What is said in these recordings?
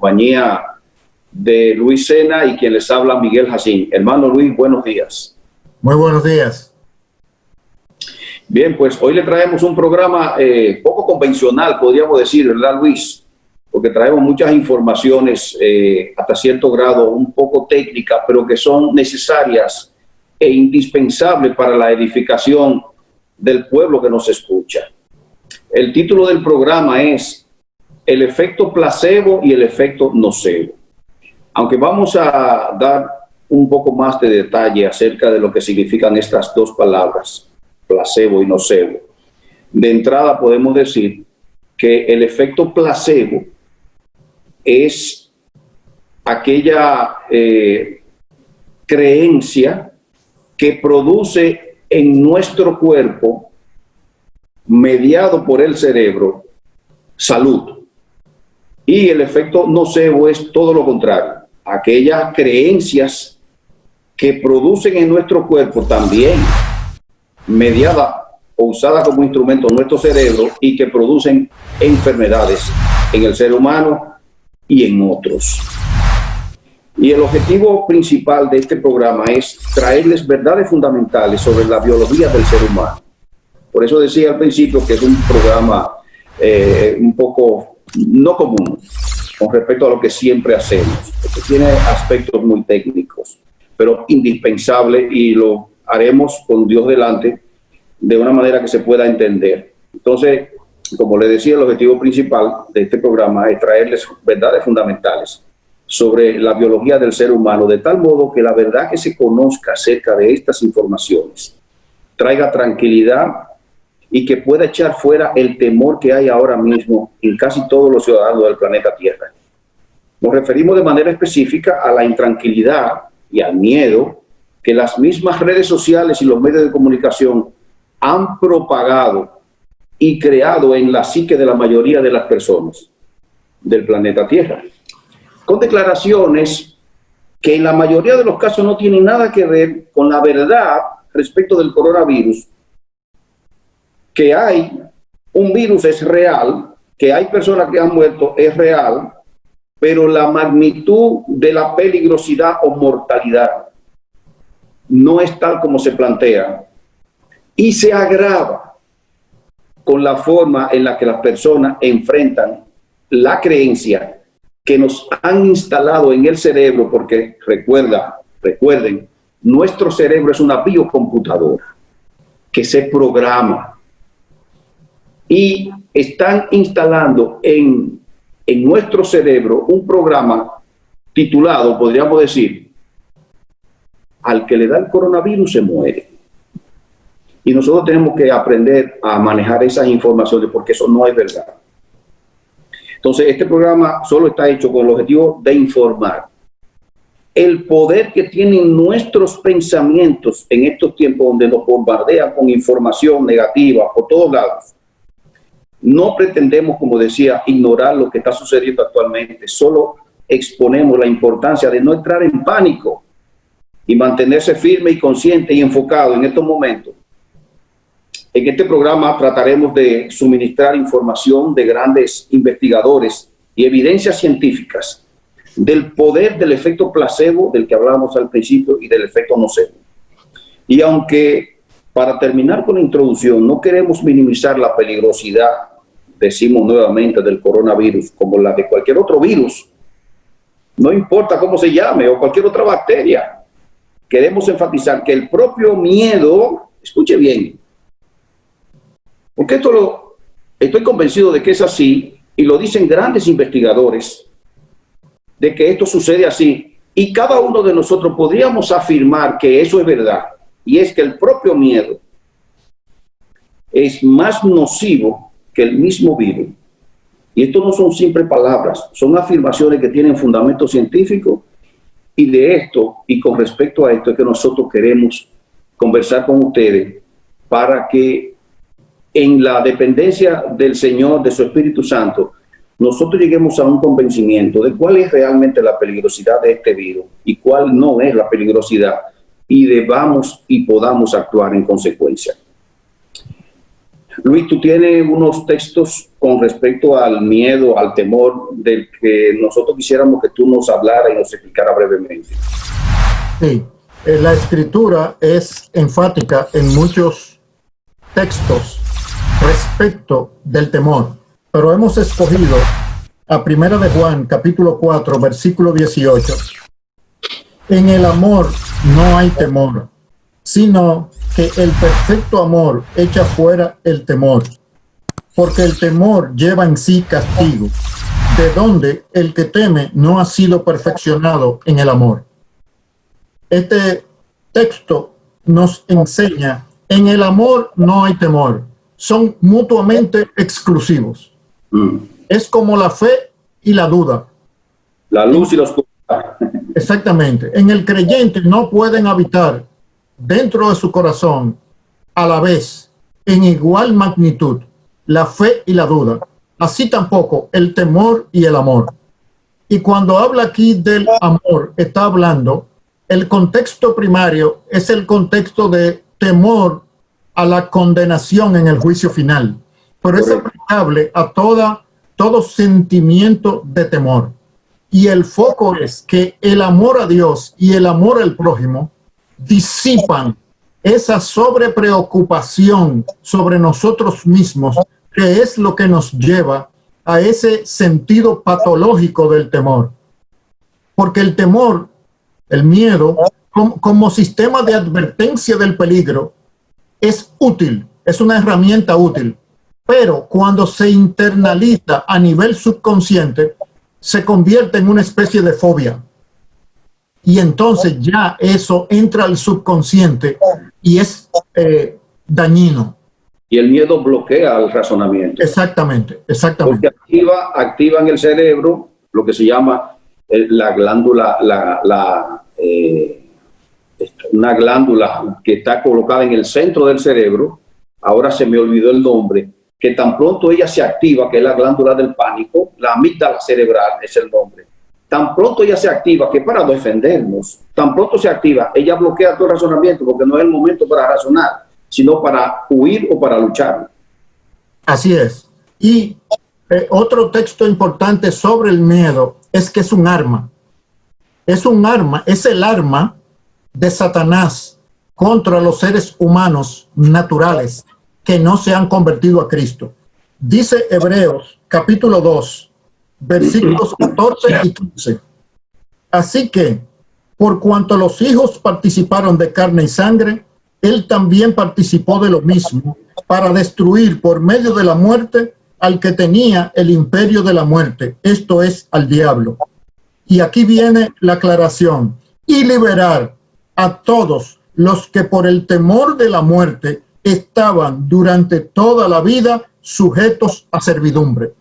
compañía de Luis Sena y quien les habla, Miguel Jacín. Hermano Luis, buenos días. Muy buenos días. Bien, pues hoy le traemos un programa poco convencional, podríamos decir, ¿verdad, Luis? Porque traemos muchas informaciones hasta cierto grado un poco técnicas, pero que son necesarias e indispensables para la edificación del pueblo que nos escucha. El título del programa es El efecto placebo y el efecto nocebo. Aunque vamos a dar un poco más de detalle acerca de lo que significan estas dos palabras, placebo y nocebo. De entrada podemos decir que el efecto placebo es aquella creencia que produce en nuestro cuerpo, mediado por el cerebro, salud. Y el efecto nocebo es todo lo contrario, aquellas creencias que producen en nuestro cuerpo también, mediada o usada como instrumento en nuestro cerebro, y que producen enfermedades en el ser humano y en otros. Y el objetivo principal de este programa es traerles verdades fundamentales sobre la biología del ser humano. Por eso decía al principio que es un programa un poco no común con respecto a lo que siempre hacemos, porque tiene aspectos muy técnicos, pero indispensable, y lo haremos con Dios delante de una manera que se pueda entender. Entonces, como les decía, el objetivo principal de este programa es traerles verdades fundamentales sobre la biología del ser humano, de tal modo que la verdad que se conozca acerca de estas informaciones traiga tranquilidad y que pueda echar fuera el temor que hay ahora mismo en casi todos los ciudadanos del planeta Tierra. Nos referimos de manera específica a la intranquilidad y al miedo que las mismas redes sociales y los medios de comunicación han propagado y creado en la psique de la mayoría de las personas del planeta Tierra, con declaraciones que en la mayoría de los casos no tienen nada que ver con la verdad respecto del coronavirus, que hay un virus es real, que hay personas que han muerto es real, pero la magnitud de la peligrosidad o mortalidad no es tal como se plantea y se agrava con la forma en la que las personas enfrentan la creencia que nos han instalado en el cerebro, porque recuerden, nuestro cerebro es una biocomputadora que se programa y están instalando en nuestro cerebro un programa titulado, podríamos decir, al que le da el coronavirus se muere. Y nosotros tenemos que aprender a manejar esas informaciones porque eso no es verdad. Entonces, este programa solo está hecho con el objetivo de informar. El poder que tienen nuestros pensamientos en estos tiempos donde nos bombardean con información negativa por todos lados. No pretendemos, como decía, ignorar lo que está sucediendo actualmente. Solo exponemos la importancia de no entrar en pánico y mantenerse firme y consciente y enfocado en estos momentos. En este programa trataremos de suministrar información de grandes investigadores y evidencias científicas del poder del efecto placebo, del que hablábamos al principio, y del efecto nocebo. Y aunque, para terminar con la introducción, no queremos minimizar la peligrosidad, decimos nuevamente, del coronavirus, como la de cualquier otro virus, no importa cómo se llame, o cualquier otra bacteria, queremos enfatizar que el propio miedo, escuche bien, porque estoy convencido de que es así, y lo dicen grandes investigadores, de que esto sucede así, y cada uno de nosotros podríamos afirmar que eso es verdad, y es que el propio miedo es más nocivo que el mismo virus. Y esto no son simples palabras, son afirmaciones que tienen fundamento científico, y de esto, y con respecto a esto, es que nosotros queremos conversar con ustedes para que en la dependencia del Señor, de su Espíritu Santo, nosotros lleguemos a un convencimiento de cuál es realmente la peligrosidad de este virus y cuál no es la peligrosidad, y debamos y podamos actuar en consecuencia. Luis, tú tienes unos textos con respecto al miedo, al temor, del que nosotros quisiéramos que tú nos hablara y nos explicara brevemente. Sí, la escritura es enfática en muchos textos respecto del temor, pero hemos escogido a Primera de Juan, capítulo 4, versículo 18. En el amor no hay temor, sino que el perfecto amor echa fuera el temor, porque el temor lleva en sí castigo, de donde el que teme no ha sido perfeccionado en el amor. Este texto nos enseña, en el amor no hay temor, son mutuamente exclusivos. Es como la fe y la duda. La luz y la oscuridad. Exactamente. En el creyente no pueden habitar dentro de su corazón a la vez, en igual magnitud, la fe y la duda. Así tampoco el temor y el amor. Y cuando habla aquí del amor, está hablando, el contexto primario es el contexto de temor a la condenación en el juicio final. Pero es aplicable a todo sentimiento de temor. Y el foco es que el amor a Dios y el amor al prójimo disipan esa sobrepreocupación sobre nosotros mismos, que es lo que nos lleva a ese sentido patológico del temor. Porque el temor, el miedo, como sistema de advertencia del peligro, es útil, es una herramienta útil. Pero cuando se internaliza a nivel subconsciente, se convierte en una especie de fobia. Y entonces ya eso entra al subconsciente y es dañino. Y el miedo bloquea el razonamiento. Exactamente, exactamente. Porque activa en el cerebro lo que se llama la glándula, una glándula que está colocada en el centro del cerebro. Ahora se me olvidó el nombre, que tan pronto ella se activa, que es la glándula del pánico, la amígdala cerebral es el nombre. Tan pronto ella se activa, que para defendernos, tan pronto se activa, ella bloquea todo el razonamiento, porque no es el momento para razonar, sino para huir o para luchar. Así es. Y otro texto importante sobre el miedo es que es un arma. Es un arma, es el arma de Satanás contra los seres humanos naturales que no se han convertido a Cristo. Dice Hebreos capítulo 2, versículos 14 y 15. Así que, por cuanto los hijos participaron de carne y sangre, él también participó de lo mismo, para destruir por medio de la muerte al que tenía el imperio de la muerte, esto es, al diablo. Y aquí viene la aclaración, y liberar a todos los que por el temor de la muerte estaban durante toda la vida sujetos a servidumbre.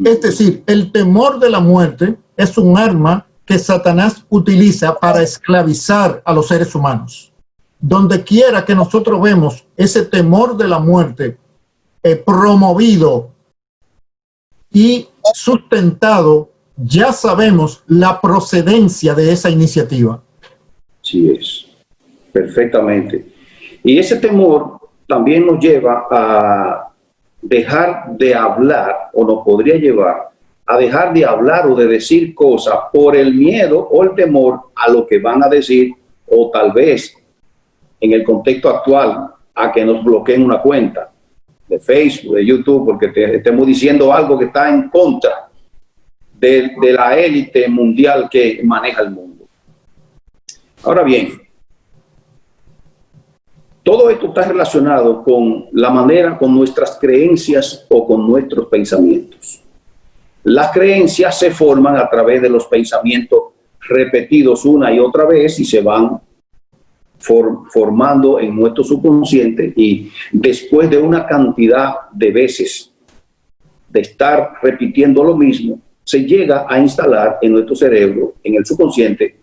Es decir, el temor de la muerte es un arma que Satanás utiliza para esclavizar a los seres humanos. Donde quiera que nosotros vemos ese temor de la muerte promovido y sustentado, ya sabemos la procedencia de esa iniciativa. Sí es, perfectamente. Y ese temor también nos lleva a dejar de hablar, o nos podría llevar a dejar de hablar o de decir cosas por el miedo o el temor a lo que van a decir, o tal vez en el contexto actual a que nos bloqueen una cuenta de Facebook, de YouTube, porque estemos diciendo algo que está en contra de la élite mundial que maneja el mundo. Ahora bien, todo esto está relacionado con la manera, con nuestras creencias o con nuestros pensamientos. Las creencias se forman a través de los pensamientos repetidos una y otra vez y se van formando en nuestro subconsciente, y después de una cantidad de veces de estar repitiendo lo mismo, se llega a instalar en nuestro cerebro, en el subconsciente,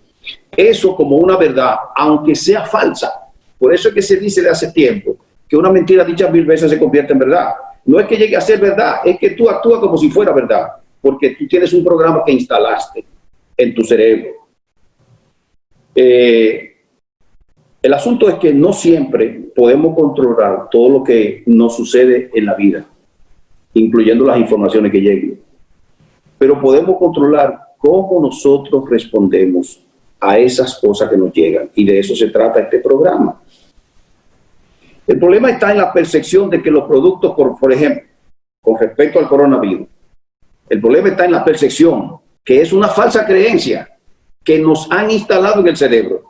eso como una verdad, aunque sea falsa. Por eso es que se dice de hace tiempo que una mentira dicha 1000 veces se convierte en verdad. No es que llegue a ser verdad, es que tú actúas como si fuera verdad, porque tú tienes un programa que instalaste en tu cerebro. El asunto es que no siempre podemos controlar todo lo que nos sucede en la vida, incluyendo las informaciones que lleguen. Pero podemos controlar cómo nosotros respondemos a esas cosas que nos llegan. Y de eso se trata este programa. El problema está en la percepción de que los productos, por ejemplo, con respecto al coronavirus, el problema está en la percepción, que es una falsa creencia que nos han instalado en el cerebro,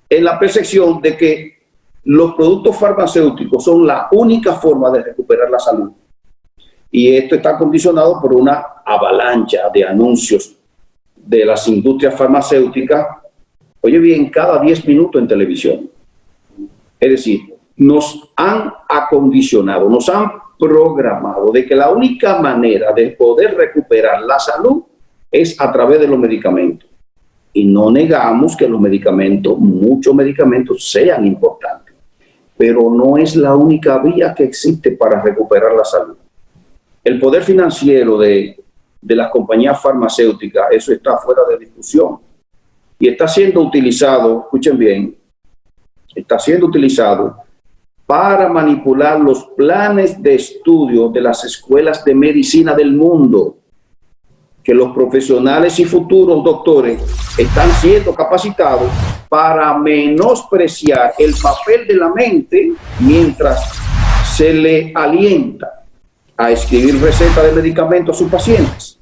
en la percepción de que los productos farmacéuticos son la única forma de recuperar la salud. Y esto está condicionado por una avalancha de anuncios de las industrias farmacéuticas, oye bien, cada 10 minutos en televisión. Es decir, nos han acondicionado, nos han programado de que la única manera de poder recuperar la salud es a través de los medicamentos. Y no negamos que los medicamentos, muchos medicamentos sean importantes, pero no es la única vía que existe para recuperar la salud. El poder financiero de las compañías farmacéuticas, eso está fuera de discusión. Y está siendo utilizado, escuchen bien, está siendo utilizado para manipular los planes de estudio de las escuelas de medicina del mundo, que los profesionales y futuros doctores están siendo capacitados para menospreciar el papel de la mente mientras se le alienta a escribir recetas de medicamentos a sus pacientes,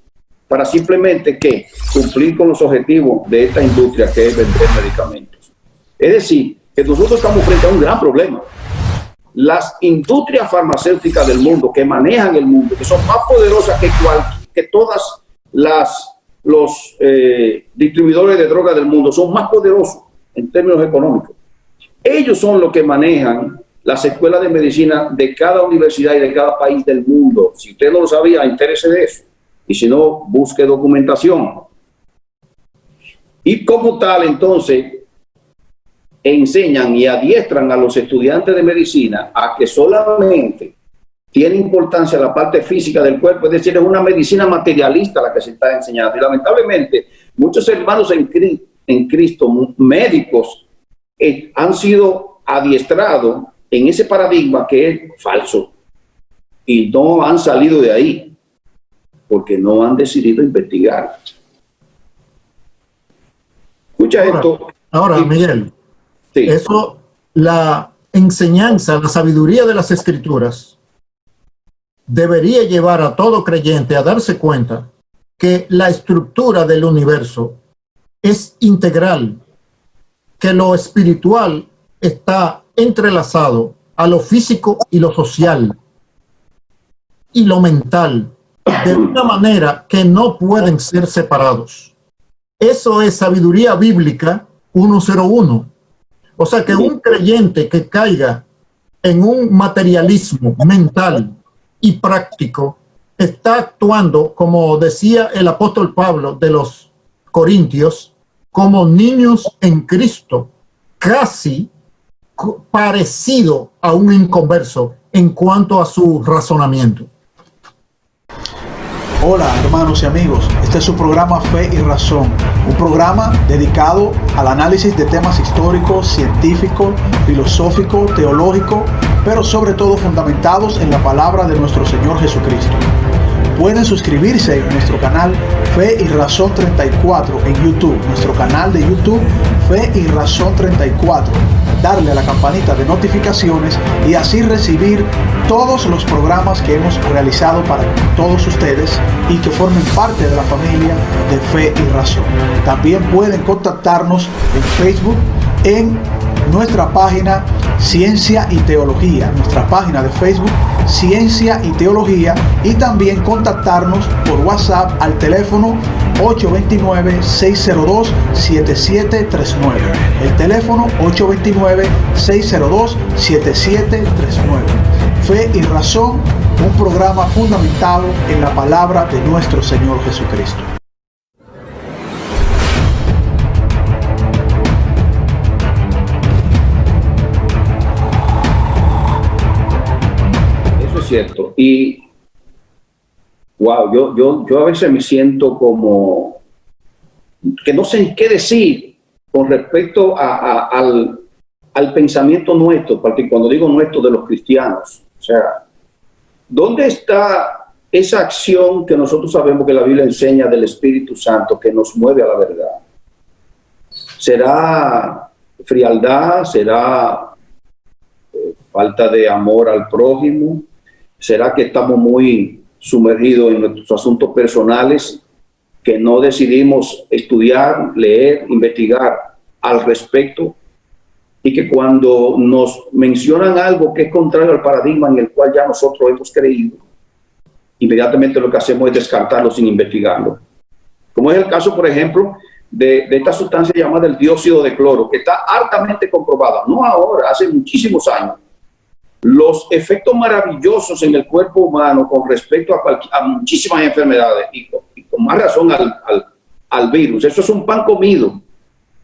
para simplemente ¿qué? Cumplir con los objetivos de esta industria que es vender medicamentos. Es decir, que nosotros estamos frente a un gran problema. Las industrias farmacéuticas del mundo, que manejan el mundo, que son más poderosas que todas los distribuidores de drogas del mundo, son más poderosos en términos económicos. Ellos son los que manejan las escuelas de medicina de cada universidad y de cada país del mundo. Si usted no lo sabía, interese de eso. Y si no, busque documentación. Y como tal, entonces, enseñan y adiestran a los estudiantes de medicina a que solamente tiene importancia la parte física del cuerpo, es decir, es una medicina materialista la que se está enseñando. Y lamentablemente, muchos hermanos en Cristo, médicos, han sido adiestrados en ese paradigma que es falso y no han salido de ahí porque no han decidido investigar. Escucha esto. Ahora, Miguel, sí. Eso, la enseñanza, la sabiduría de las Escrituras debería llevar a todo creyente a darse cuenta que la estructura del universo es integral, que lo espiritual está entrelazado a lo físico y lo social y lo mental de una manera que no pueden ser separados. Eso es sabiduría bíblica 101. O sea que un creyente que caiga en un materialismo mental y práctico está actuando, como decía el apóstol Pablo de los Corintios, como niños en Cristo, casi parecido a un inconverso en cuanto a su razonamiento. Hola hermanos y amigos, este es su programa Fe y Razón, un programa dedicado al análisis de temas históricos, científicos, filosóficos, teológicos, pero sobre todo fundamentados en la palabra de nuestro Señor Jesucristo. Pueden suscribirse en nuestro canal Fe y Razón 34 en YouTube, nuestro canal de YouTube Fe y Razón 34, darle a la campanita de notificaciones y así recibir todos los programas que hemos realizado para todos ustedes y que formen parte de la familia de Fe y Razón. También pueden contactarnos en Facebook en nuestra página Ciencia y Teología, nuestra página de Facebook Ciencia y Teología, y también contactarnos por WhatsApp al teléfono 829-602-7739. El teléfono 829-602-7739. Fe y Razón, un programa fundamentado en la palabra de nuestro Señor Jesucristo. Cierto. Y wow, yo a veces me siento como que no sé qué decir con respecto a al pensamiento nuestro, porque cuando digo nuestro, de los cristianos. O sea, ¿dónde está esa acción que nosotros sabemos que la Biblia enseña del Espíritu Santo que nos mueve a la verdad? ¿Será frialdad? ¿Será falta de amor al prójimo? ¿Será que estamos muy sumergidos en nuestros asuntos personales, que no decidimos estudiar, leer, investigar al respecto, y que cuando nos mencionan algo que es contrario al paradigma en el cual ya nosotros hemos creído, inmediatamente lo que hacemos es descartarlo sin investigarlo? Como es el caso, por ejemplo, de esta sustancia llamada el dióxido de cloro, que está altamente comprobada, no ahora, hace muchísimos años, los efectos maravillosos en el cuerpo humano con respecto a muchísimas enfermedades, y con más razón al virus. Eso es un pan comido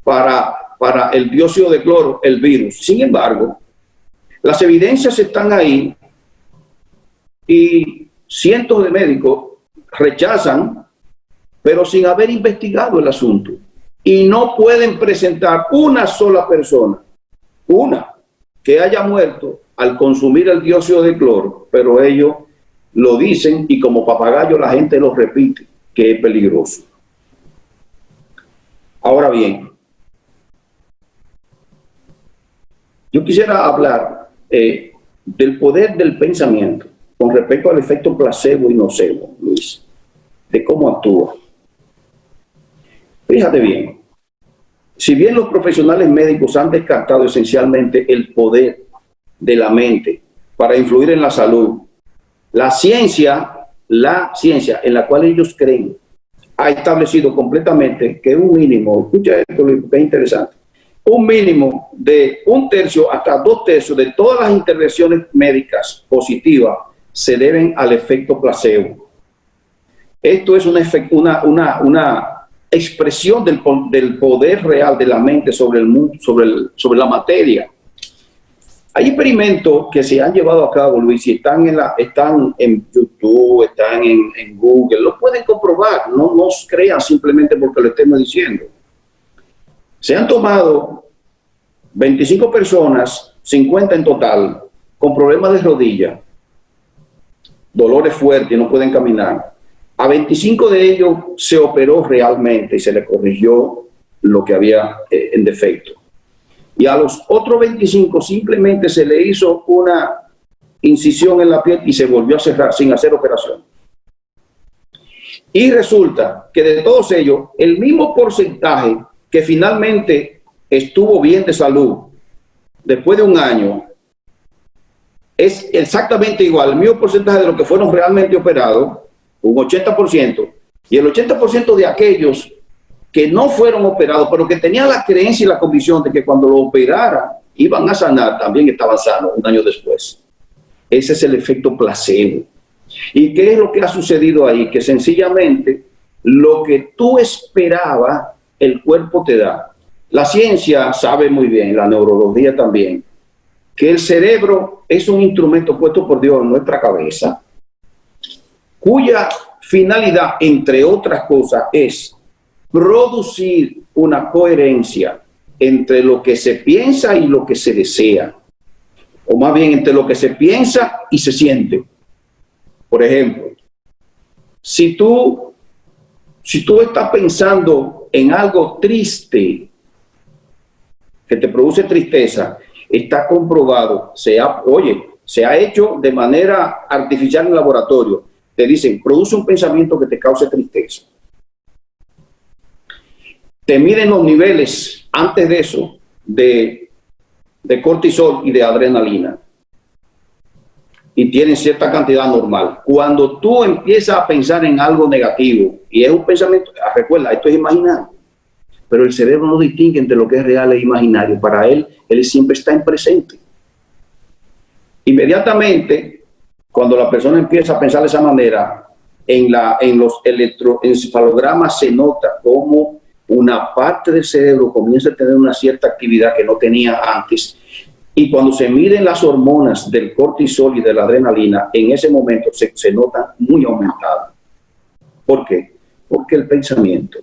para el dióxido de cloro, el virus. Sin embargo, las evidencias están ahí y cientos de médicos rechazan, pero sin haber investigado el asunto. Y no pueden presentar una sola persona, una, que haya muerto al consumir el dióxido de cloro, pero ellos lo dicen y como papagayo la gente lo repite, que es peligroso. Ahora bien, yo quisiera hablar del poder del pensamiento con respecto al efecto placebo y nocebo, Luis, de cómo actúa. Fíjate bien, si bien los profesionales médicos han descartado esencialmente el poder de la mente para influir en la salud, la ciencia en la cual ellos creen ha establecido completamente que un mínimo, escucha esto que es interesante, un mínimo de 1/3 hasta 2/3 de todas las intervenciones médicas positivas se deben al efecto placebo. Esto es una expresión del poder real de la mente sobre el mundo, sobre la materia. Hay experimentos que se han llevado a cabo, Luis, y están en YouTube, están en Google, lo pueden comprobar, no nos crean simplemente porque lo estemos diciendo. Se han tomado 25 personas, 50 en total, con problemas de rodilla, dolores fuertes, no pueden caminar. A 25 de ellos se operó realmente y se le corrigió lo que había en defecto. Y a los otros 25 simplemente se le hizo una incisión en la piel y se volvió a cerrar sin hacer operación. Y resulta que de todos ellos, el mismo porcentaje que finalmente estuvo bien de salud después de un año es exactamente igual, el mismo porcentaje de los que fueron realmente operados, un 80%, y el 80% de aquellos que no fueron operados, pero que tenían la creencia y la convicción de que cuando lo operaran iban a sanar, también estaban sanos un año después. Ese es el efecto placebo. ¿Y qué es lo que ha sucedido ahí? Que sencillamente lo que tú esperabas, el cuerpo te da. La ciencia sabe muy bien, la neurología también, que el cerebro es un instrumento puesto por Dios en nuestra cabeza, cuya finalidad, entre otras cosas, es producir una coherencia entre lo que se piensa y lo que se desea, o más bien entre lo que se piensa y se siente. Por ejemplo, si tú estás pensando en algo triste, que te produce tristeza, está comprobado, se ha hecho de manera artificial en laboratorio. Te dicen, produce un pensamiento que te cause tristeza. Te miden los niveles antes de eso de cortisol y de adrenalina y tienen cierta cantidad normal. Cuando tú empiezas a pensar en algo negativo y es un pensamiento, recuerda, esto es imaginario, pero el cerebro no distingue entre lo que es real e imaginario. Para él siempre está en presente. Inmediatamente, cuando la persona empieza a pensar de esa manera, en los electroencefalogramas se nota cómo una parte del cerebro comienza a tener una cierta actividad que no tenía antes. Y cuando se miden las hormonas del cortisol y de la adrenalina, en ese momento se notan muy aumentadas. ¿Por qué? Porque el pensamiento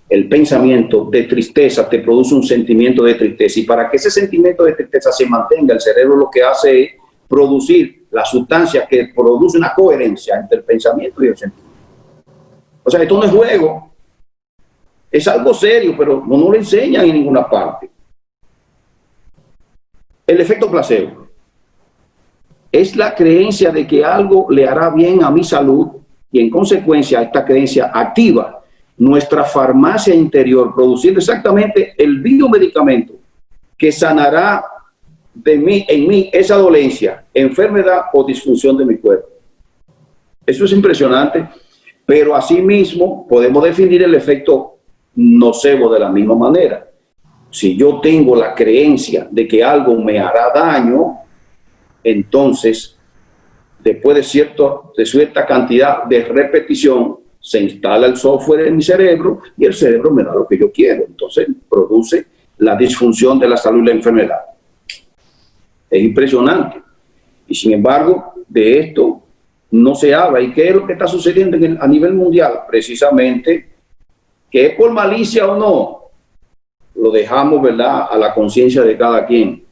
el pensamiento de tristeza te produce un sentimiento de tristeza, y para que ese sentimiento de tristeza se mantenga, el cerebro lo que hace es producir la sustancia que produce una coherencia entre el pensamiento y el sentimiento. O sea, esto no es juego, es algo serio, pero no lo enseñan en ninguna parte. El efecto placebo es la creencia de que algo le hará bien a mi salud, y en consecuencia esta creencia activa nuestra farmacia interior, produciendo exactamente el biomedicamento que sanará en mí esa dolencia, enfermedad o disfunción de mi cuerpo. Eso es impresionante, pero asimismo podemos definir el efecto nocebo de la misma manera. Si yo tengo la creencia de que algo me hará daño, entonces, después de cierta cantidad de repetición, se instala el software en mi cerebro y el cerebro me da lo que yo quiero. Entonces, produce la disfunción de la salud y la enfermedad. Es impresionante. Y sin embargo, de esto no se habla. ¿Y qué es lo que está sucediendo a nivel mundial? Precisamente, que es por malicia o no, lo dejamos, ¿verdad?, a la conciencia de cada quien.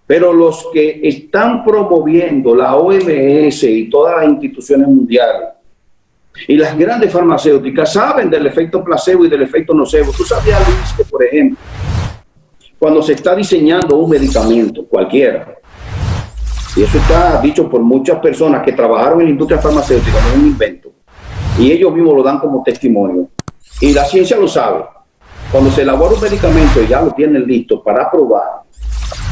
Pero los que están promoviendo la OMS y todas las instituciones mundiales y las grandes farmacéuticas saben del efecto placebo y del efecto nocebo. Tú sabías, Luis, que por ejemplo, cuando se está diseñando un medicamento cualquiera, y eso está dicho por muchas personas que trabajaron en la industria farmacéutica, no es un invento, y ellos mismos lo dan como testimonio, y la ciencia lo sabe. Cuando se elabora un medicamento y ya lo tienen listo para probar,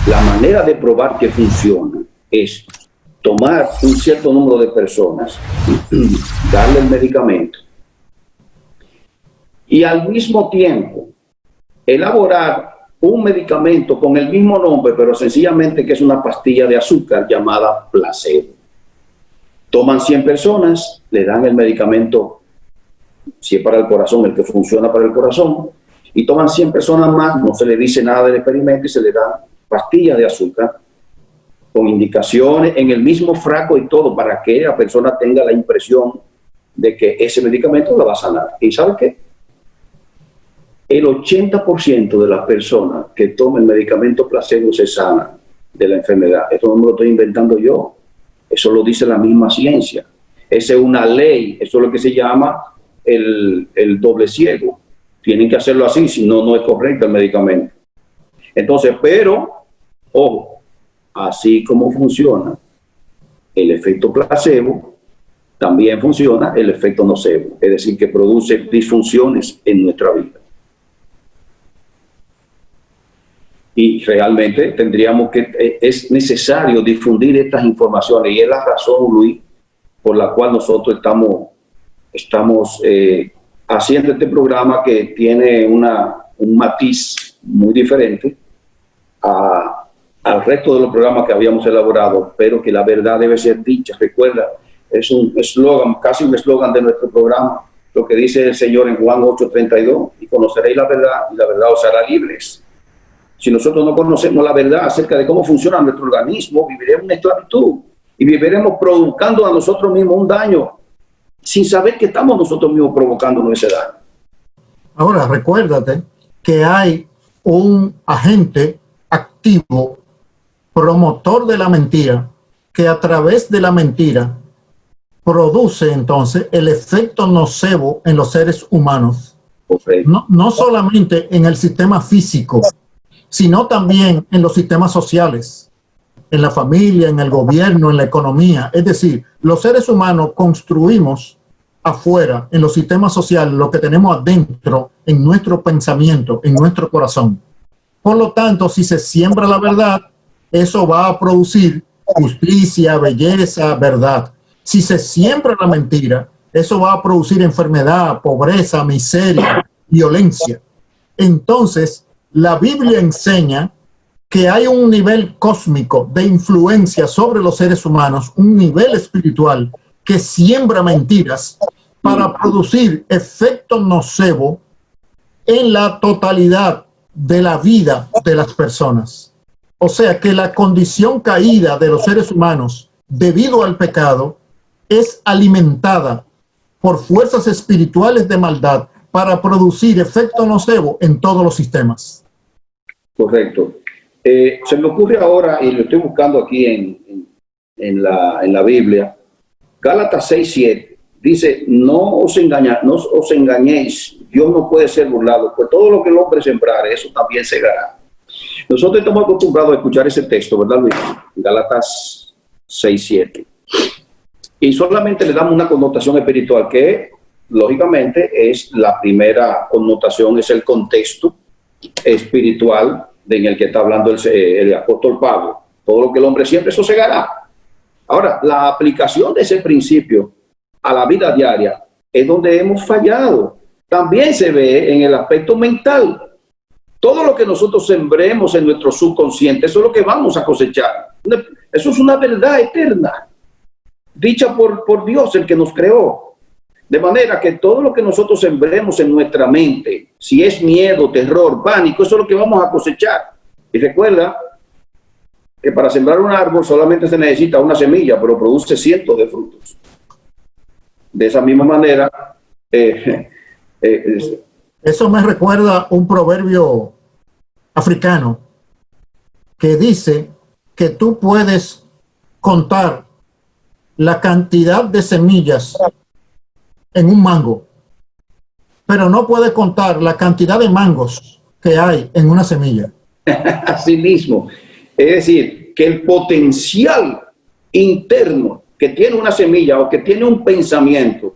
la manera de probar que funciona es tomar un cierto número de personas, darle el medicamento y al mismo tiempo elaborar un medicamento con el mismo nombre, pero sencillamente que es una pastilla de azúcar llamada placebo. Toman 100 personas, le dan el medicamento, si es para el corazón, el que funciona para el corazón, y toman 100 personas más, no se le dice nada del experimento y se le dan pastillas de azúcar con indicaciones en el mismo frasco y todo, para que la persona tenga la impresión de que ese medicamento la va a sanar. ¿Y sabe qué? El 80% de las personas que toman el medicamento placebo se sanan de la enfermedad. Esto no me lo estoy inventando yo, eso lo dice la misma ciencia. Esa es una ley, eso es lo que se llama el doble ciego. Tienen que hacerlo así, si no, no es correcto el medicamento. Entonces, pero, ojo, así como funciona el efecto placebo, también funciona el efecto nocebo, es decir, que produce disfunciones en nuestra vida. Y realmente tendríamos que, es necesario difundir estas informaciones, y es la razón, Luis, por la cual nosotros estamos haciendo este programa, que tiene un matiz muy diferente al resto de los programas que habíamos elaborado, pero que la verdad debe ser dicha. Recuerda, es un eslogan, casi un eslogan de nuestro programa, lo que dice el Señor en Juan 8:32, y conoceréis la verdad, y la verdad os hará libres. Si nosotros no conocemos la verdad acerca de cómo funciona nuestro organismo, viviremos en esclavitud y viviremos provocando a nosotros mismos un daño sin saber que estamos nosotros mismos provocándonos ese daño. Ahora, recuérdate que hay un agente activo, promotor de la mentira, que a través de la mentira produce entonces el efecto nocebo en los seres humanos. No solamente en el sistema físico, sino también en los sistemas sociales, en la familia, en el gobierno, en la economía. Es decir, los seres humanos construimos afuera, en los sistemas sociales, lo que tenemos adentro, en nuestro pensamiento, en nuestro corazón. Por lo tanto, si se siembra la verdad, eso va a producir justicia, belleza, verdad. Si se siembra la mentira, eso va a producir enfermedad, pobreza, miseria, violencia. Entonces, la Biblia enseña que hay un nivel cósmico de influencia sobre los seres humanos, un nivel espiritual que siembra mentiras para producir efecto nocebo en la totalidad de la vida de las personas. O sea que la condición caída de los seres humanos debido al pecado es alimentada por fuerzas espirituales de maldad para producir efecto nocebo en todos los sistemas. Correcto. Se me ocurre ahora, y lo estoy buscando aquí en la Biblia, Gálatas 6:7, dice, no os engañéis, Dios no puede ser burlado, pues todo lo que el hombre sembrare, eso también segará. Nosotros estamos acostumbrados a escuchar ese texto, ¿verdad, Luis? Gálatas 6:7. Y solamente le damos una connotación espiritual que, lógicamente, es la primera connotación, es el contexto espiritual en el que está hablando el apóstol Pablo. Todo lo que el hombre siempre, eso segará. Ahora, la aplicación de ese principio a la vida diaria es donde hemos fallado. También se ve en el aspecto mental. Todo lo que nosotros sembremos en nuestro subconsciente, eso es lo que vamos a cosechar. Eso es una verdad eterna, dicha por Dios, el que nos creó. De manera que todo lo que nosotros sembremos en nuestra mente, si es miedo, terror, pánico, eso es lo que vamos a cosechar. Y recuerda que para sembrar un árbol solamente se necesita una semilla, pero produce cientos de frutos. De esa misma manera, eso me recuerda un proverbio africano que dice que tú puedes contar la cantidad de semillas en un mango, pero no puedes contar la cantidad de mangos que hay en una semilla. Así mismo. Es decir, que el potencial interno que tiene una semilla o que tiene un pensamiento,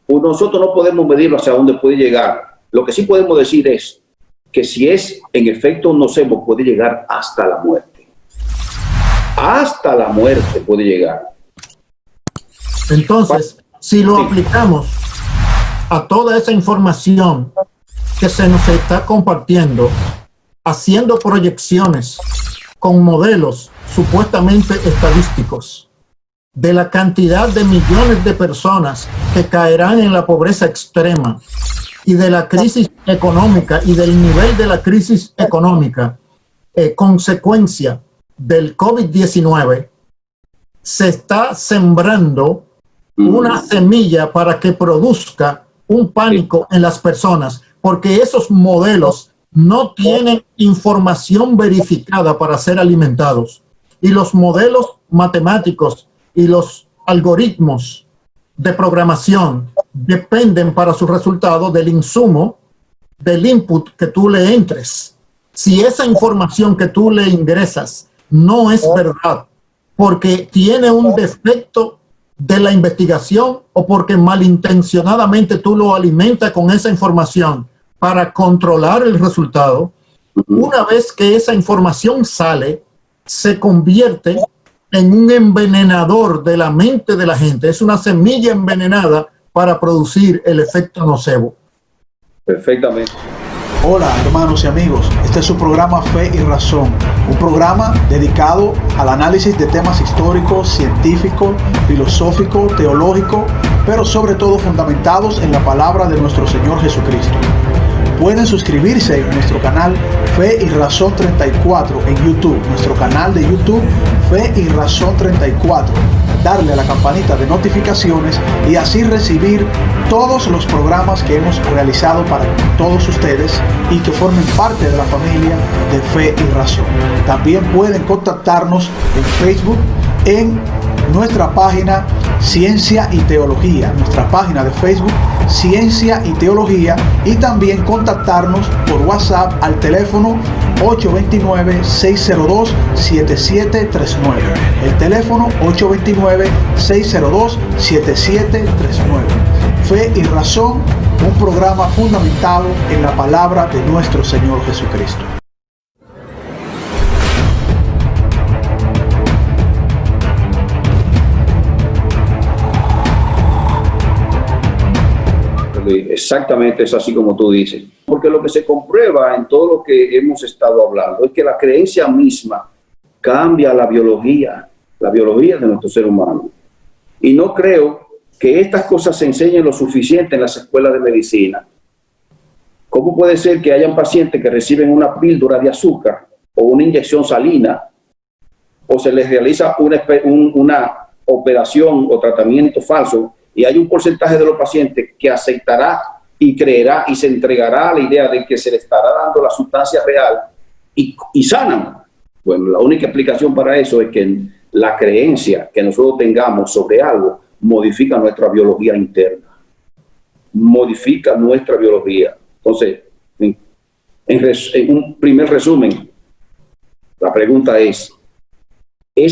pues nosotros no podemos medirlo hacia dónde puede llegar. Lo que sí podemos decir es que si es en efecto nocebo, puede llegar hasta la muerte. Hasta la muerte puede llegar. Entonces, si lo aplicamos a toda esa información que se nos está compartiendo, haciendo proyecciones con modelos supuestamente estadísticos de la cantidad de millones de personas que caerán en la pobreza extrema y de la crisis económica y del nivel de la crisis económica, consecuencia del COVID-19, se está sembrando una semilla para que produzca un pánico en las personas, porque esos modelos no tienen información verificada para ser alimentados. Y los modelos matemáticos y los algoritmos de programación dependen para su resultado del insumo, del input que tú le entres. Si esa información que tú le ingresas no es verdad, porque tiene un defecto de la investigación o porque malintencionadamente tú lo alimentas con esa información para controlar el resultado, una vez que esa información sale, se convierte en un envenenador de la mente de la gente. Es una semilla envenenada para producir el efecto nocebo. Perfectamente. Hola hermanos y amigos, este es su programa Fe y Razón, un programa dedicado al análisis de temas históricos, científicos, filosóficos, teológicos, pero sobre todo fundamentados en la palabra de nuestro Señor Jesucristo. Pueden suscribirse en nuestro canal Fe y Razón 34 en YouTube, nuestro canal de YouTube Fe y Razón 34. Darle a la campanita de notificaciones y así recibir todos los programas que hemos realizado para todos ustedes y que formen parte de la familia de Fe y Razón. También pueden contactarnos en Facebook en nuestra página Ciencia y Teología, nuestra página de Facebook Ciencia y Teología, y también contactarnos por WhatsApp al teléfono 829-602-7739. El teléfono 829-602-7739. Fe y Razón, un programa fundamentado en la palabra de nuestro Señor Jesucristo. Exactamente, es así como tú dices. Porque lo que se comprueba en todo lo que hemos estado hablando es que la creencia misma cambia la biología de nuestro ser humano. Y no creo que estas cosas se enseñen lo suficiente en las escuelas de medicina. ¿Cómo puede ser que hayan pacientes que reciben una píldora de azúcar o una inyección salina, o se les realiza una operación o tratamiento falso, y hay un porcentaje de los pacientes que aceptará y creerá y se entregará a la idea de que se le estará dando la sustancia real y sanan. Bueno, la única explicación para eso es que la creencia que nosotros tengamos sobre algo modifica nuestra biología interna, modifica nuestra biología. Entonces, en un primer resumen, la pregunta ¿es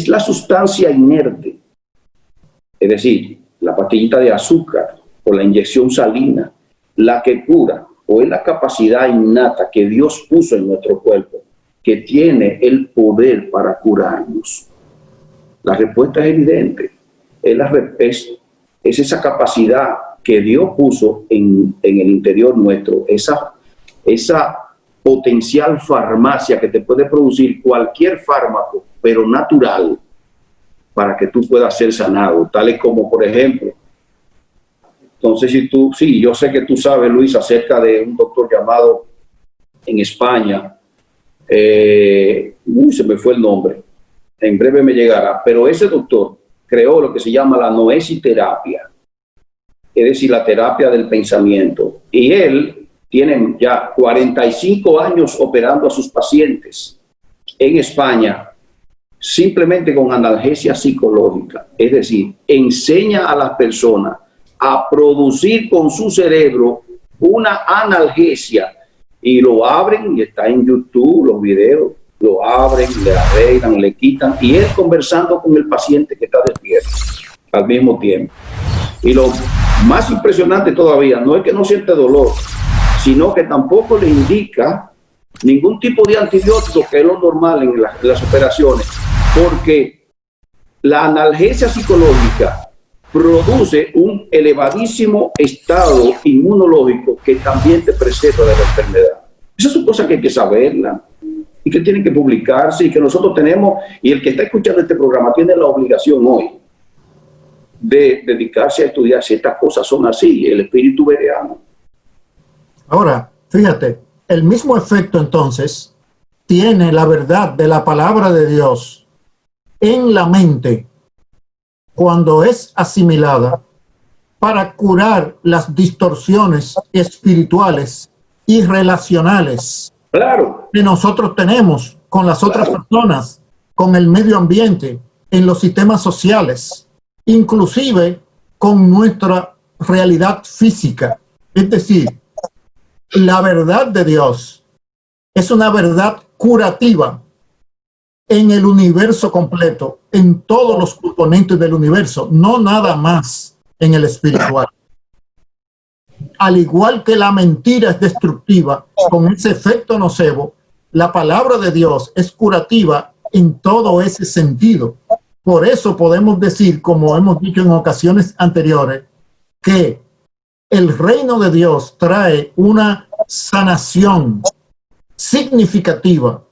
la sustancia inerte, es decir, la pastillita de azúcar o la inyección salina, la que cura, o es la capacidad innata que Dios puso en nuestro cuerpo, que tiene el poder para curarnos? La respuesta es evidente. Es esa capacidad que Dios puso en el interior nuestro, esa potencial farmacia que te puede producir cualquier fármaco, pero natural, para que tú puedas ser sanado, tales como, por ejemplo, entonces yo sé que tú sabes, Luis, acerca de un doctor llamado en España, se me fue el nombre, en breve me llegará, pero ese doctor creó lo que se llama la noesiterapia, es decir, la terapia del pensamiento, y él tiene ya 45 años operando a sus pacientes en España, simplemente con analgesia psicológica, es decir, enseña a las personas a producir con su cerebro una analgesia, y lo abren, y está en YouTube los videos, lo abren, le arreglan, le quitan, y él conversando con el paciente que está despierto al mismo tiempo. Y lo más impresionante todavía no es que no siente dolor, sino que tampoco le indica ningún tipo de antibiótico, que es lo normal en las operaciones, porque la analgesia psicológica produce un elevadísimo estado inmunológico que también te preserva de la enfermedad. Esas son cosas que hay que saberla y que tienen que publicarse, y que nosotros tenemos, y el que está escuchando este programa tiene la obligación hoy de dedicarse a estudiar si estas cosas son así, el espíritu bereano. Ahora, fíjate, el mismo efecto entonces tiene la verdad de la palabra de Dios en la mente cuando es asimilada para curar las distorsiones espirituales y relacionales, claro, que nosotros tenemos con las otras personas, con el medio ambiente, en los sistemas sociales, inclusive con nuestra realidad física. Es decir, la verdad de Dios es una verdad curativa en el universo completo, en todos los componentes del universo, no nada más en el espiritual. Al igual que la mentira es destructiva, con ese efecto nocebo, la palabra de Dios es curativa en todo ese sentido. Por eso podemos decir, como hemos dicho en ocasiones anteriores, que el reino de Dios trae una sanación significativa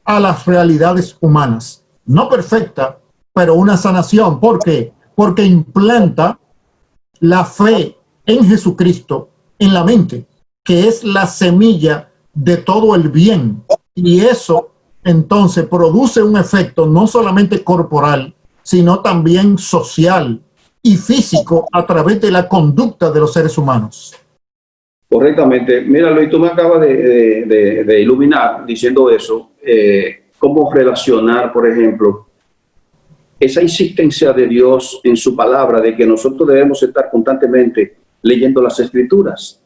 a las realidades humanas. No perfecta, pero una sanación. ¿Por qué? Porque implanta la fe en Jesucristo en la mente, que es la semilla de todo el bien. Y eso entonces produce un efecto no solamente corporal, sino también social y físico a través de la conducta de los seres humanos. Correctamente. Mira, Luis, tú me acabas de iluminar diciendo eso. Cómo relacionar, por ejemplo, esa insistencia de Dios en su palabra de que nosotros debemos estar constantemente leyendo las Escrituras.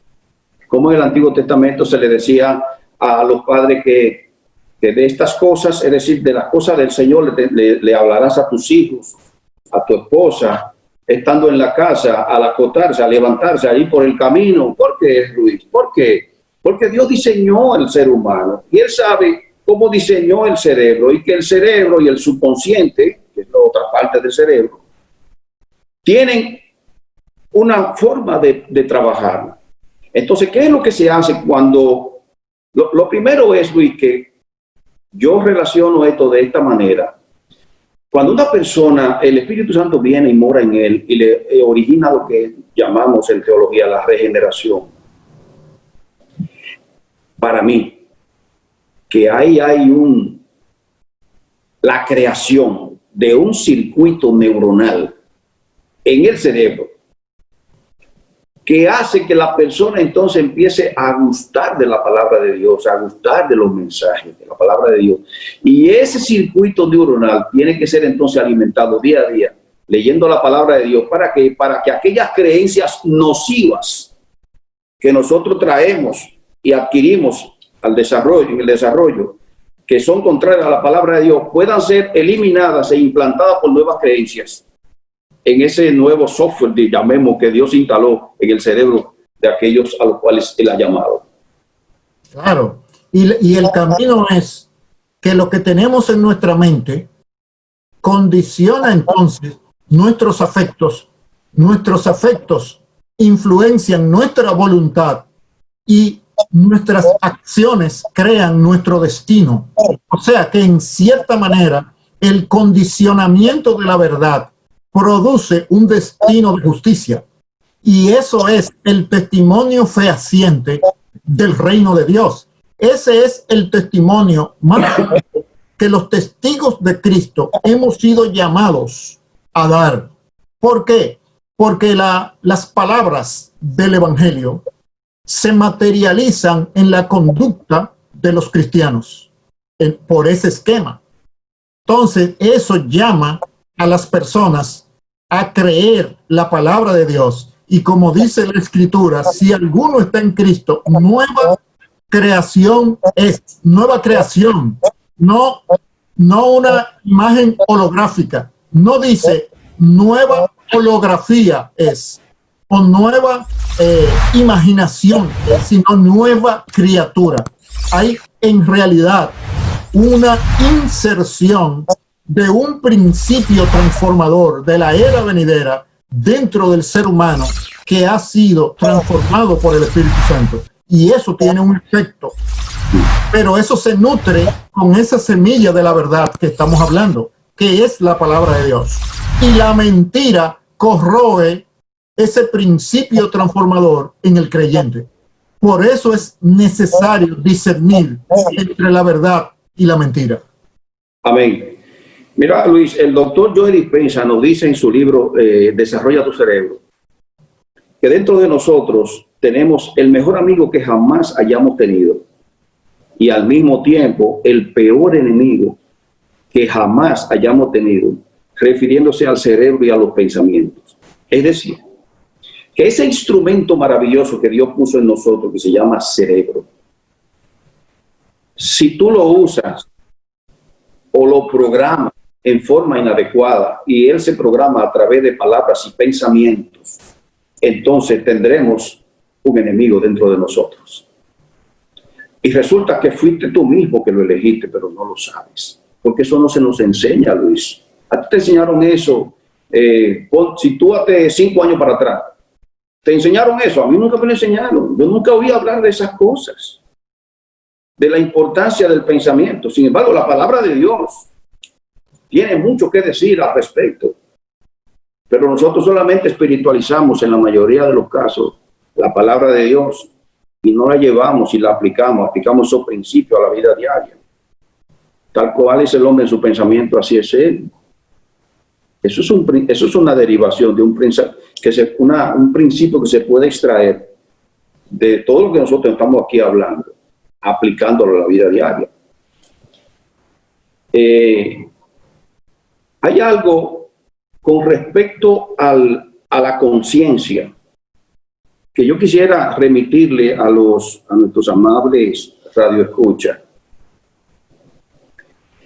Como en el Antiguo Testamento se le decía a los padres que de estas cosas, es decir, de las cosas del Señor, le hablarás a tus hijos, a tu esposa, estando en la casa, al acostarse, al levantarse, ahí por el camino. ¿Por qué, Luis? ¿Por qué? Porque Dios diseñó el ser humano y Él sabe cómo diseñó el cerebro, y que el cerebro y el subconsciente, que es la otra parte del cerebro, tienen una forma de trabajar. Entonces, ¿qué es lo que se hace cuando... Lo primero es, Luis, que yo relaciono esto de esta manera. Cuando una persona, el Espíritu Santo viene y mora en él y le origina lo que llamamos en teología la regeneración. Para mí, que ahí hay la creación de un circuito neuronal en el cerebro que hace que la persona entonces empiece a gustar de la palabra de Dios, a gustar de los mensajes de la palabra de Dios. Y ese circuito neuronal tiene que ser entonces alimentado día a día, leyendo la palabra de Dios. ¿Para qué? Para que aquellas creencias nocivas que nosotros traemos y adquirimos en el desarrollo, que son contrarias a la palabra de Dios, puedan ser eliminadas e implantadas por nuevas creencias en ese nuevo software, llamemos, que Dios instaló en el cerebro de aquellos a los cuales Él ha llamado. Claro, y el camino es que lo que tenemos en nuestra mente condiciona entonces nuestros afectos influencian nuestra voluntad y nuestras acciones crean nuestro destino. O sea que en cierta manera el condicionamiento de la verdad produce un destino de justicia, y eso es el testimonio fehaciente del reino de Dios. Ese es el testimonio más que los testigos de Cristo hemos sido llamados a dar. ¿Por qué? Porque las palabras del Evangelio se materializan en la conducta de los cristianos por ese esquema. Entonces, eso llama a las personas a creer la palabra de Dios. Y como dice la Escritura, si alguno está en Cristo, nueva creación es, nueva creación, no una imagen holográfica. No dice nueva holografía es, o nueva imaginación, sino nueva criatura. Hay en realidad una inserción de un principio transformador de la era venidera dentro del ser humano que ha sido transformado por el Espíritu Santo. Y eso tiene un efecto. Pero eso se nutre con esa semilla de la verdad que estamos hablando, que es la palabra de Dios. Y la mentira corroe ese principio transformador en el creyente. Por eso es necesario discernir entre la verdad y la mentira. Amén. Mira, Luis, el doctor Joe Dispenza nos dice en su libro Desarrolla tu cerebro, que dentro de nosotros tenemos el mejor amigo que jamás hayamos tenido y al mismo tiempo el peor enemigo que jamás hayamos tenido, refiriéndose al cerebro y a los pensamientos. Es decir, que ese instrumento maravilloso que Dios puso en nosotros, que se llama cerebro, si tú lo usas o lo programas en forma inadecuada y él se programa a través de palabras y pensamientos, entonces tendremos un enemigo dentro de nosotros. Y resulta que fuiste tú mismo que lo elegiste, pero no lo sabes, porque eso no se nos enseña, Luis. A ti te enseñaron eso, sitúate 5 años para atrás. ¿Te enseñaron eso? A mí nunca me lo enseñaron. Yo nunca oí hablar de esas cosas, de la importancia del pensamiento. Sin embargo, la palabra de Dios tiene mucho que decir al respecto. Pero nosotros solamente espiritualizamos en la mayoría de los casos la palabra de Dios y no la llevamos y la aplicamos esos principios a la vida diaria. Tal cual es el hombre en su pensamiento, así es él. Eso es una derivación de un principio que se puede extraer de todo lo que nosotros estamos aquí hablando, aplicándolo a la vida diaria. Hay algo con respecto a la conciencia que yo quisiera remitirle a nuestros amables radioescuchas.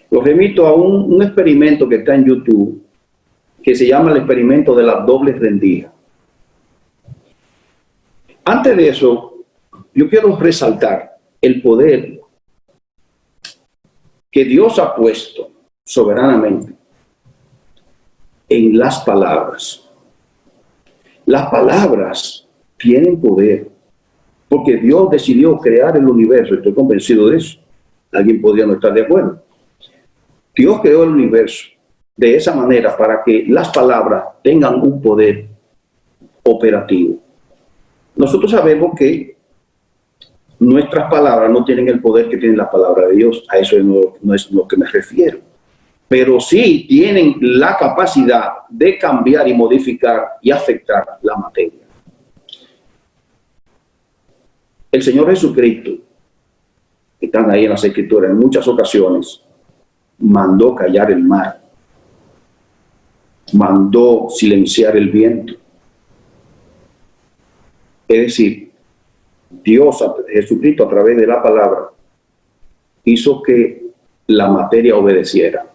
Los remito a un experimento que está en YouTube, que se llama el experimento de las dobles rendidas. Antes de eso, yo quiero resaltar el poder que Dios ha puesto soberanamente en las palabras. Las palabras tienen poder, porque Dios decidió crear el universo. Estoy convencido de eso. Alguien podría no estar de acuerdo. Dios creó el universo de esa manera para que las palabras tengan un poder operativo. Nosotros sabemos que nuestras palabras no tienen el poder que tiene la palabra de Dios. A eso no es lo que me refiero. Pero sí tienen la capacidad de cambiar y modificar y afectar la materia. el Señor Jesucristo, que están ahí en las Escrituras, en muchas ocasiones, mandó callar el mar, mandó silenciar el viento. Es decir, Dios, Jesucristo, a través de la palabra, hizo que la materia obedeciera.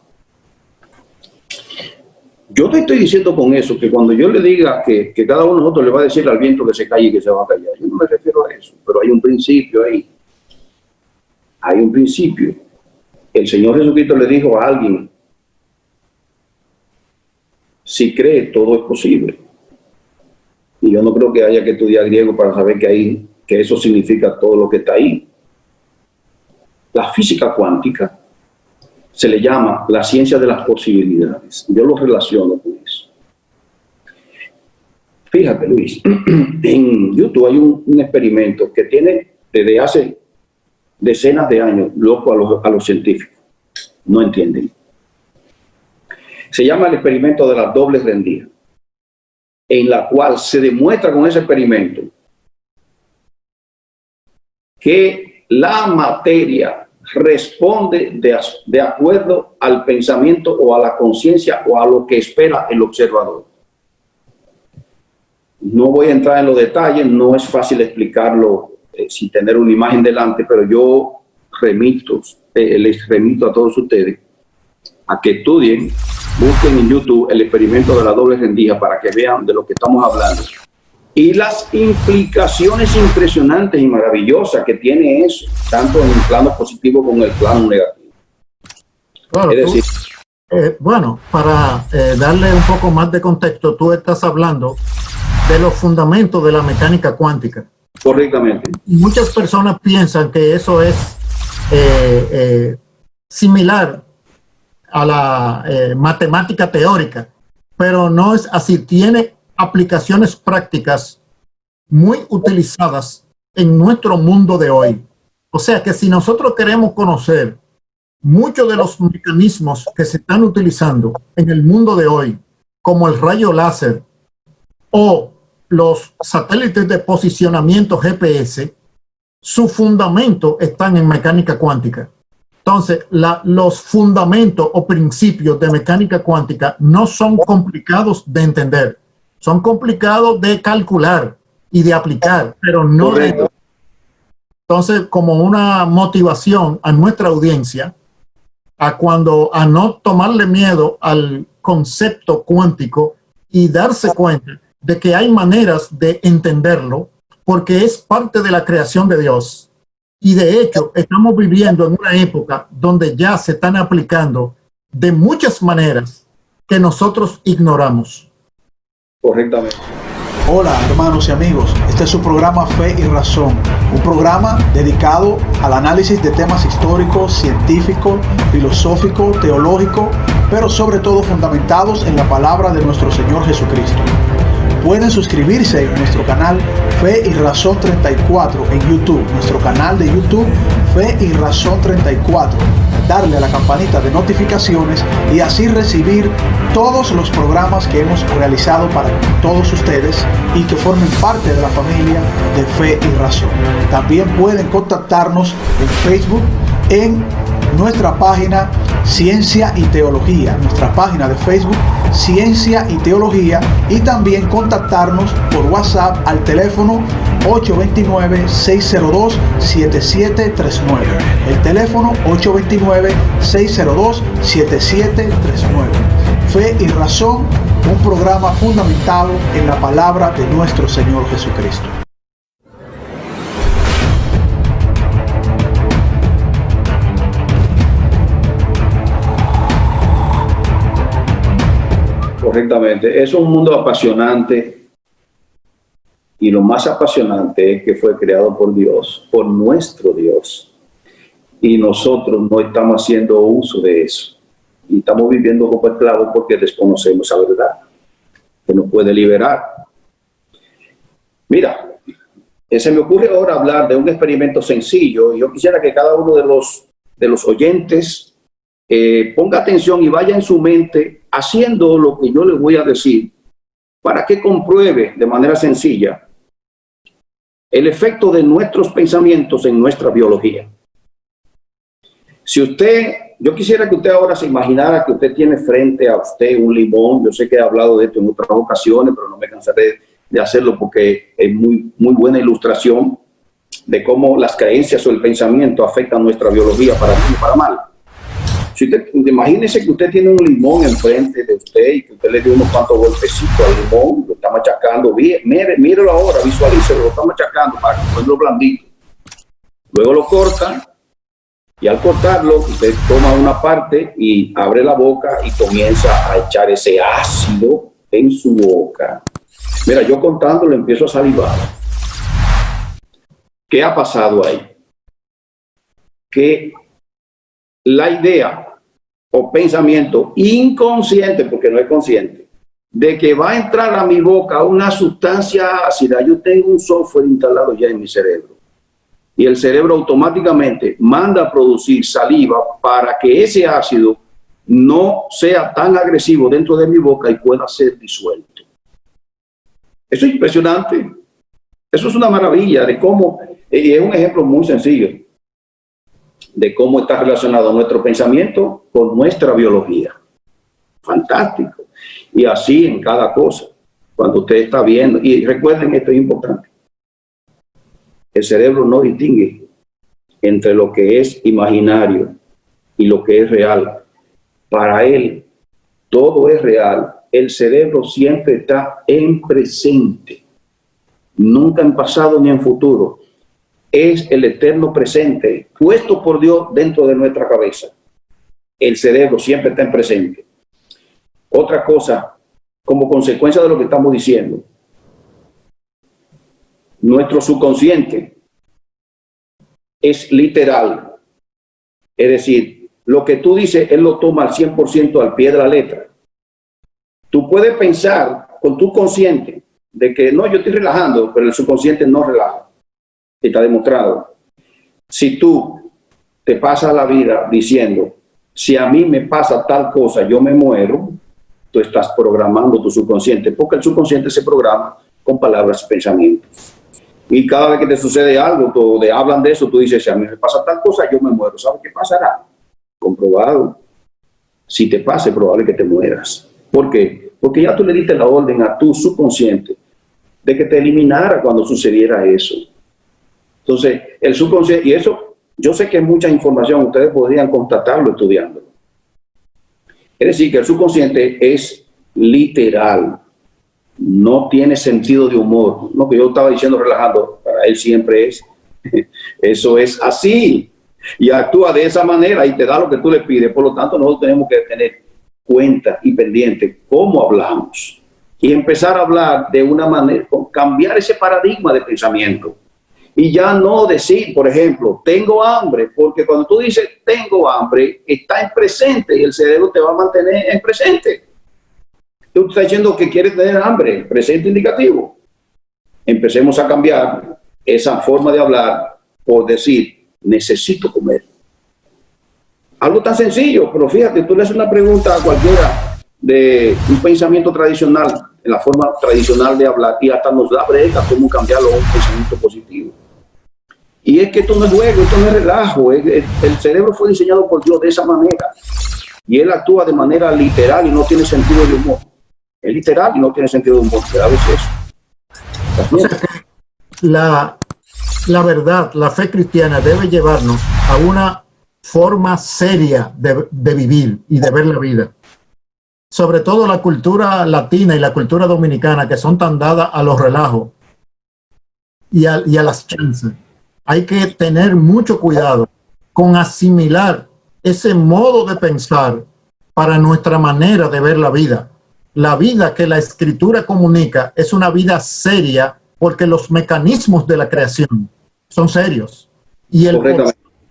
Yo te estoy diciendo con eso, que cuando yo le diga que cada uno de nosotros le va a decir al viento que se calle y que se va a callar, yo no me refiero a eso, pero hay un principio ahí. Hay un principio. El Señor Jesucristo le dijo a alguien, si cree, todo es posible. Y yo no creo que haya que estudiar griego para saber que eso significa todo lo que está ahí. La física cuántica se le llama la ciencia de las posibilidades. Yo lo relaciono con eso. Fíjate, Luis, en YouTube hay un experimento que tiene desde hace decenas de años loco a los científicos. No entienden. Se llama el experimento de las dobles rendidas, en la cual se demuestra con ese experimento que la materia responde de acuerdo al pensamiento o a la conciencia o a lo que espera el observador. No voy a entrar en los detalles, no es fácil explicarlo sin tener una imagen delante, pero yo les remito a todos ustedes a que estudien, busquen en YouTube el experimento de la doble rendija para que vean de lo que estamos hablando y las implicaciones impresionantes y maravillosas que tiene eso, tanto en el plano positivo como en el plano negativo. Claro, es decir, bueno, para darle un poco más de contexto, tú estás hablando de los fundamentos de la mecánica cuántica. correctamente. Muchas personas piensan que eso es similar a la matemática teórica, pero no es así. Tiene aplicaciones prácticas muy utilizadas en nuestro mundo de hoy. O sea que si nosotros queremos conocer muchos de los mecanismos que se están utilizando en el mundo de hoy, como el rayo láser o los satélites de posicionamiento GPS, su fundamento están en mecánica cuántica. Entonces, los fundamentos o principios de mecánica cuántica no son complicados de entender, son complicados de calcular y de aplicar, pero no de... Entonces, como una motivación a nuestra audiencia, a no tomarle miedo al concepto cuántico y darse cuenta de que hay maneras de entenderlo, porque es parte de la creación de Dios. Y de hecho, estamos viviendo en una época donde ya se están aplicando de muchas maneras que nosotros ignoramos. Correctamente. Hola hermanos y amigos, este es su programa Fe y Razón, un programa dedicado al análisis de temas históricos, científicos, filosóficos, teológicos, pero sobre todo fundamentados en la palabra de nuestro Señor Jesucristo. Pueden suscribirse en nuestro canal Fe y Razón 34 en YouTube, nuestro canal de YouTube Fe y Razón 34, darle a la campanita de notificaciones y así recibir todos los programas que hemos realizado para todos ustedes y que formen parte de la familia de Fe y Razón. También pueden contactarnos en Facebook en nuestra página Ciencia y Teología, nuestra página de Facebook Ciencia y Teología, y también contactarnos por WhatsApp al teléfono 829-602-7739. El teléfono 829-602-7739. Fe y Razón, un programa fundamentado en la palabra de nuestro Señor Jesucristo. Correctamente. Es un mundo apasionante y lo más apasionante es que fue creado por Dios, por nuestro Dios. Y nosotros no estamos haciendo uso de eso. Y estamos viviendo como esclavos porque desconocemos la verdad que nos puede liberar. Mira, se me ocurre ahora hablar de un experimento sencillo. Yo quisiera que cada uno de los oyentes ponga atención y vaya en su mente haciendo lo que yo les voy a decir para que compruebe de manera sencilla el efecto de nuestros pensamientos en nuestra biología. Si usted, yo quisiera que usted ahora se imaginara que usted tiene frente a usted un limón. Yo sé que he hablado de esto en otras ocasiones, pero no me cansaré de hacerlo porque es muy buena ilustración de cómo las creencias o el pensamiento afectan nuestra biología para bien o para mal. Si usted, imagínese que usted tiene un limón enfrente de usted y que usted le dio unos cuantos golpecitos al limón, lo está machacando, mírelo ahora, visualícelo, lo está machacando para ponerlo blandito. Luego lo corta y al cortarlo usted toma una parte y abre la boca y comienza a echar ese ácido en su boca. Mira, yo contándolo empiezo a salivar. ¿Qué ha pasado ahí? Que la idea o pensamiento inconsciente, porque no es consciente, de que va a entrar a mi boca una sustancia ácida, yo tengo un software instalado ya en mi cerebro. Y el cerebro automáticamente manda a producir saliva para que ese ácido no sea tan agresivo dentro de mi boca y pueda ser disuelto. Eso es impresionante. Eso es una maravilla de cómo, y es un ejemplo muy sencillo de cómo está relacionado nuestro pensamiento con nuestra biología. Fantástico. Y así en cada cosa, cuando usted está viendo, y recuerden, esto es importante, el cerebro no distingue entre lo que es imaginario y lo que es real. Para él, todo es real. El cerebro siempre está en presente, nunca en pasado ni en futuro. Es el eterno presente, puesto por Dios dentro de nuestra cabeza. El cerebro siempre está en presente. Otra cosa, como consecuencia de lo que estamos diciendo, nuestro subconsciente es literal. Es decir, lo que tú dices, él lo toma al 100% al pie de la letra. Tú puedes pensar con tu consciente de que no, yo estoy relajando, pero el subconsciente no relaja. Está demostrado. Si tú te pasas la vida diciendo, si a mí me pasa tal cosa, yo me muero, tú estás programando tu subconsciente, porque el subconsciente se programa con palabras y pensamientos. Y cada vez que te sucede algo, hablan de eso, tú dices, si a mí me pasa tal cosa, yo me muero. ¿Sabes qué pasará? Comprobado. Si te pasa, es probable que te mueras. ¿Por qué? Porque ya tú le diste la orden a tu subconsciente de que te eliminara cuando sucediera eso. Entonces, el subconsciente, y eso, yo sé que es mucha información, ustedes podrían constatarlo estudiándolo. Es decir, que el subconsciente es literal, no tiene sentido de humor. Lo que yo estaba diciendo relajando, para él siempre es, eso es así, y actúa de esa manera y te da lo que tú le pides. Por lo tanto, nosotros tenemos que tener cuenta y pendiente cómo hablamos y empezar a hablar de una manera, cambiar ese paradigma de pensamiento. Y ya no decir, por ejemplo, tengo hambre, porque cuando tú dices tengo hambre, está en presente y el cerebro te va a mantener en presente. Tú estás diciendo que quieres tener hambre, presente indicativo. Empecemos a cambiar esa forma de hablar por decir, necesito comer. Algo tan sencillo, pero fíjate, tú le haces una pregunta a cualquiera de un pensamiento tradicional, en la forma tradicional de hablar, y hasta nos da brega cómo cambiarlo a un pensamiento positivo. Y es que esto no es juego, esto no es relajo. El cerebro fue diseñado por Dios de esa manera. Y él actúa de manera literal y no tiene sentido de humor. Es literal y no tiene sentido de humor, pero a veces la verdad, la fe cristiana debe llevarnos a una forma seria de vivir y de ver la vida. Sobre todo la cultura latina y la cultura dominicana, que son tan dadas a los relajos y a las chances. Hay que tener mucho cuidado con asimilar ese modo de pensar para nuestra manera de ver la vida. La vida que la Escritura comunica es una vida seria porque los mecanismos de la creación son serios. Y el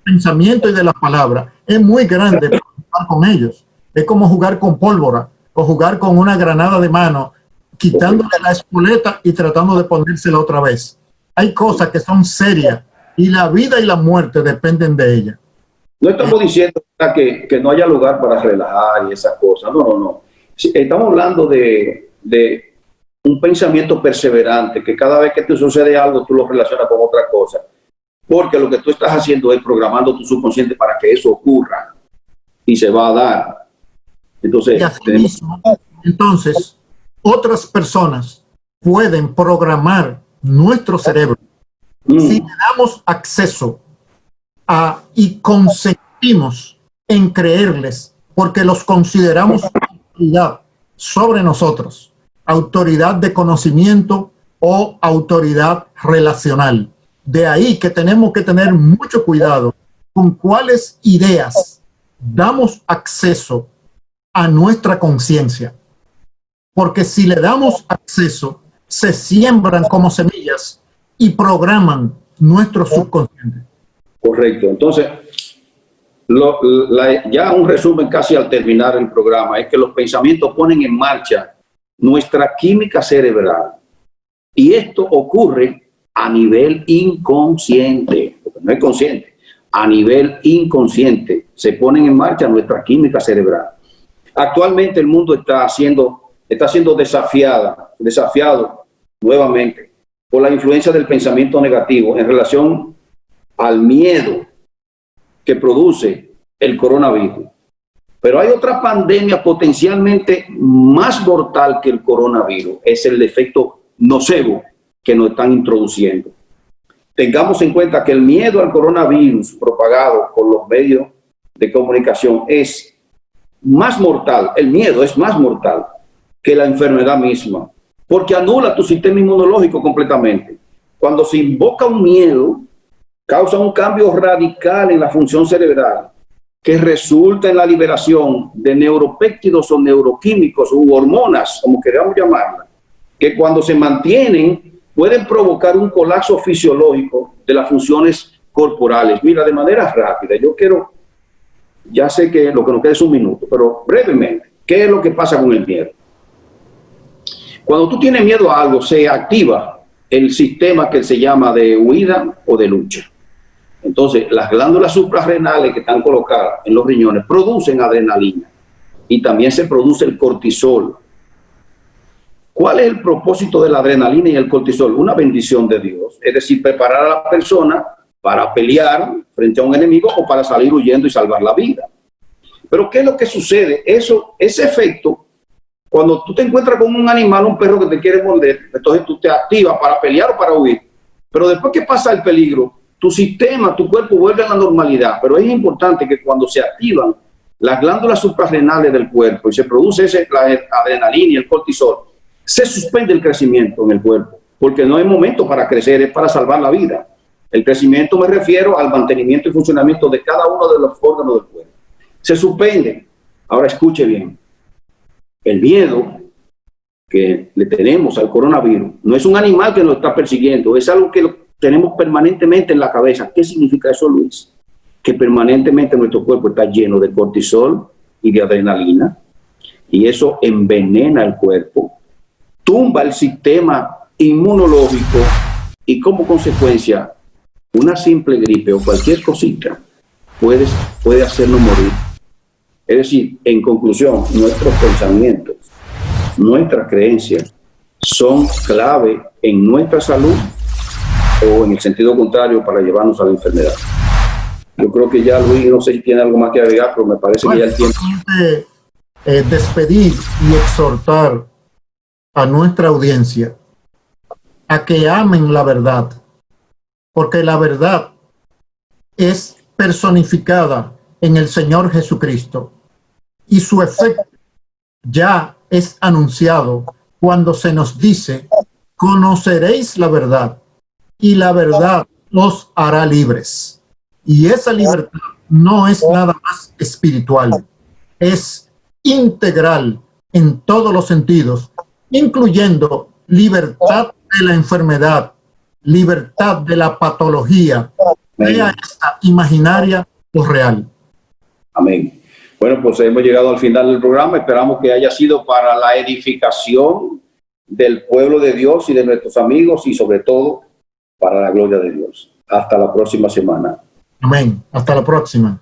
pensamiento y de la palabra es muy grande para jugar con ellos. Es como jugar con pólvora o jugar con una granada de mano, quitándole la espoleta y tratando de ponérsela otra vez. Hay cosas que son serias y la vida y la muerte dependen de ella. No estamos diciendo que no haya lugar para relajar y esas cosas. No. Estamos hablando de un pensamiento perseverante, que cada vez que te sucede algo, tú lo relacionas con otra cosa. Porque lo que tú estás haciendo es programando tu subconsciente para que eso ocurra y se va a dar. Entonces, entonces otras personas pueden programar nuestro cerebro si le damos acceso y consentimos en creerles, porque los consideramos autoridad sobre nosotros, autoridad de conocimiento o autoridad relacional. De ahí que tenemos que tener mucho cuidado con cuáles ideas damos acceso a nuestra conciencia, porque si le damos acceso, se siembran como semillas y programan nuestro subconsciente. Correcto. Entonces, ya un resumen casi al terminar el programa es que los pensamientos ponen en marcha nuestra química cerebral, y esto ocurre a nivel inconsciente, porque no es consciente, a nivel inconsciente se ponen en marcha nuestra química cerebral. Actualmente el mundo está siendo desafiado nuevamente por la influencia del pensamiento negativo en relación al miedo que produce el coronavirus. Pero hay otra pandemia potencialmente más mortal que el coronavirus, es el efecto nocebo que nos están introduciendo. Tengamos en cuenta que el miedo al coronavirus propagado por los medios de comunicación es más mortal, el miedo es más mortal que la enfermedad misma, porque anula tu sistema inmunológico completamente. Cuando se invoca un miedo, causa un cambio radical en la función cerebral que resulta en la liberación de neuropéptidos o neuroquímicos u hormonas, como queramos llamarlas, que cuando se mantienen pueden provocar un colapso fisiológico de las funciones corporales. Mira, de manera rápida, ya sé que lo que nos queda es un minuto, pero brevemente, ¿qué es lo que pasa con el miedo? Cuando tú tienes miedo a algo, se activa el sistema que se llama de huida o de lucha. Entonces, las glándulas suprarrenales que están colocadas en los riñones producen adrenalina y también se produce el cortisol. ¿Cuál es el propósito de la adrenalina y el cortisol? Una bendición de Dios, es decir, preparar a la persona para pelear frente a un enemigo o para salir huyendo y salvar la vida. Pero ¿qué es lo que sucede? Ese efecto, cuando tú te encuentras con un animal, un perro que te quiere morder, entonces tú te activas para pelear o para huir. Pero después que pasa el peligro, tu sistema, tu cuerpo vuelve a la normalidad. Pero es importante que cuando se activan las glándulas suprarrenales del cuerpo y se produce la adrenalina y el cortisol, se suspende el crecimiento en el cuerpo, porque no es momento para crecer, es para salvar la vida. El crecimiento me refiero al mantenimiento y funcionamiento de cada uno de los órganos del cuerpo. Se suspende. Ahora escuche bien. El miedo que le tenemos al coronavirus no es un animal que nos está persiguiendo, es algo que tenemos permanentemente en la cabeza. ¿Qué significa eso, Luis? Que permanentemente nuestro cuerpo está lleno de cortisol y de adrenalina, y eso envenena el cuerpo, tumba el sistema inmunológico y como consecuencia una simple gripe o cualquier cosita puede hacernos morir. Es decir, en conclusión, nuestros pensamientos, nuestras creencias son clave en nuestra salud o en el sentido contrario para llevarnos a la enfermedad. Yo creo que ya Luis, no sé si tiene algo más que agregar, pero me parece que ya el tiempo... Despedir y exhortar a nuestra audiencia a que amen la verdad, porque la verdad es personificada en el Señor Jesucristo y su efecto ya es anunciado cuando se nos dice: conoceréis la verdad y la verdad os hará libres. Y esa libertad no es nada más espiritual, es integral en todos los sentidos, incluyendo libertad de la enfermedad, libertad de la patología, sea esta imaginaria o real. Amén. Bueno, pues hemos llegado al final del programa. Esperamos que haya sido para la edificación del pueblo de Dios y de nuestros amigos, y sobre todo para la gloria de Dios. Hasta la próxima semana. Amén. Hasta la próxima.